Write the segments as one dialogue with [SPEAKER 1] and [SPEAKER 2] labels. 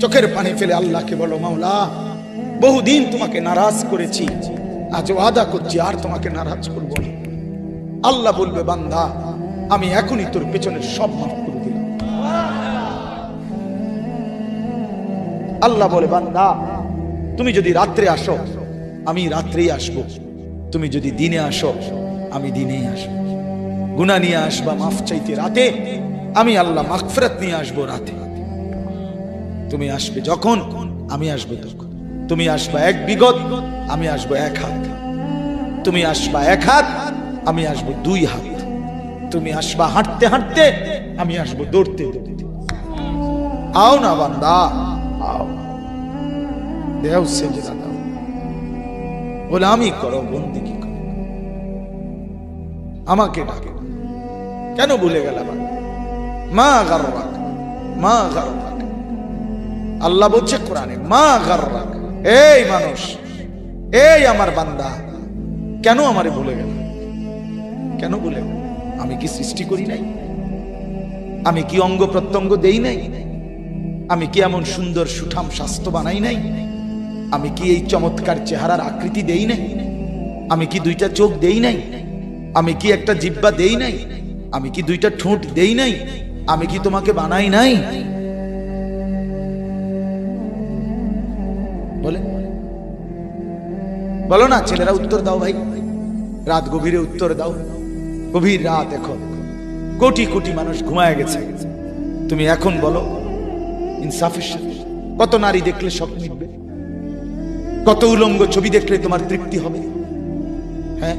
[SPEAKER 1] চোখের পানি ফেলে আল্লাহকে বলো, মাওলা বহুদিন তোমাকে নারাজ করেছি, আজ ওয়াদা করছি আর তোমাকে নারাজ করব না। আল্লাহ বলবে, বান্দা আমি এখনই তোর পেছনের সব মাফ করে দিলাম। আল্লাহ বলে, বান্দা তুমি যদি রাত্রে আসো আমি রাত্রেই আসবো, তুমি যদি দিনে আসো আমি দিনেই আসবো। গুনাহ নিয়ে আসবা মাফ চাইতে রাতে, আমি আল্লাহ মাগফিরাত নিয়ে আসবো রাতে। তুমি আসবে যখন, আমি আসবো তখন। তুমি আসবা এক বিগত, আমি আসবো এক হাত। তুমি আসবা এক হাত, আমি আসবো দুই হাত। তুমি আসবা হাঁটতে হাঁটতে, আমি আসবো দৌড়তে দৌড়তে। আও না বান্দা, আও, দেও সেজদা দাও, গোলামি করো, বন্দেগী করো, আমাকে ডাকো। কেন ভুলে গেল? মা গাররাক, মা গাররাক। আল্লাহ বলছে কোরআনে, মা গাররাক। এই মানুষ, এই আমার বান্দা, কেন আমারে ভুলে গেল? কেন ভুলে গেল? আমি কি সৃষ্টি করি নাই? আমি কি অঙ্গ প্রত্যঙ্গ দেই নাই? আমি কি এমন সুন্দর সুঠাম স্বাস্থ্য বানাই নাই? আমি কি এই চমৎকার চেহারার আকৃতি দেই নাই? আমি কি দুইটা চোখ দেই নাই? আমি কি একটা জিহ্বা দেই নাই? আমি কি দুইটা ঠোঁট দেই নাই? আমি কি তোমাকে বানাই নাই? বলে বলো না ছেলেরা, উত্তর দাও ভাই, রাত গভীরে উত্তর দাও। গভীর রাত, এখন কোটি কোটি মানুষ ঘুমায় গেছে। তুমি এখন বলো ইনসাফের সাথে, কত নারী দেখলে শখ মিটবে? কত উলঙ্গ ছবি দেখলে তোমার তৃপ্তি হবে? হ্যাঁ,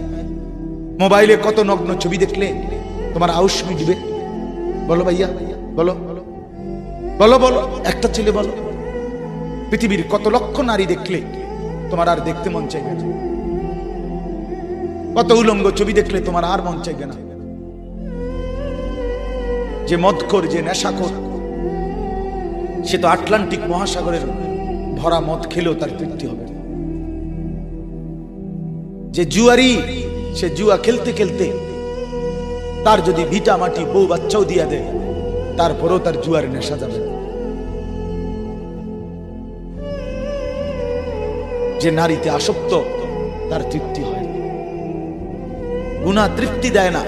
[SPEAKER 1] মোবাইলে কত নগ্ন ছবি দেখলে তোমার আউশ মিটবে? বলো ভাইয়া, বলো বলো বলো, একটা ছেলে বলো। পৃথিবীর কত লক্ষ নারী দেখলে তোমার আর দেখতে মন চাইবে না? কত উলঙ্গ ছবি দেখলে তোমার আর মন চাইবে না? যে মদখোর, যে নেশাখোর, সে তো আটলান্টিক মহাসাগরের ভরা মদ খেলেও তার তৃপ্তি হবে। যে জুয়ারি, সে জুয়া খেলতে খেলতে তার যদি ভিটা মাটি বউ বাচ্চাও দিয়া দেয়, তারপরেও তার জুয়ার নেশা যাবে। যে নারীতে আসক্ত, তার তৃপ্তি হয়। গুনাহ তৃপ্তি দেয় না,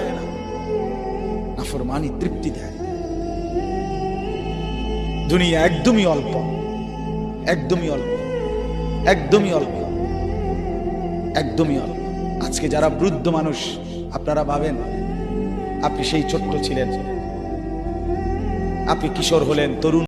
[SPEAKER 1] নাফরমানি তৃপ্তি দেয়। দুনিয়া একদমই অল্প, একদমই অল্প, একদমই অল্প, একদমই অল্প। আজকে যারা বৃদ্ধ মানুষ, আপনারা ভাবেন আপনি সেই ছোট্ট ছিলেন, আপনি কিশোর হলেন, তরুণ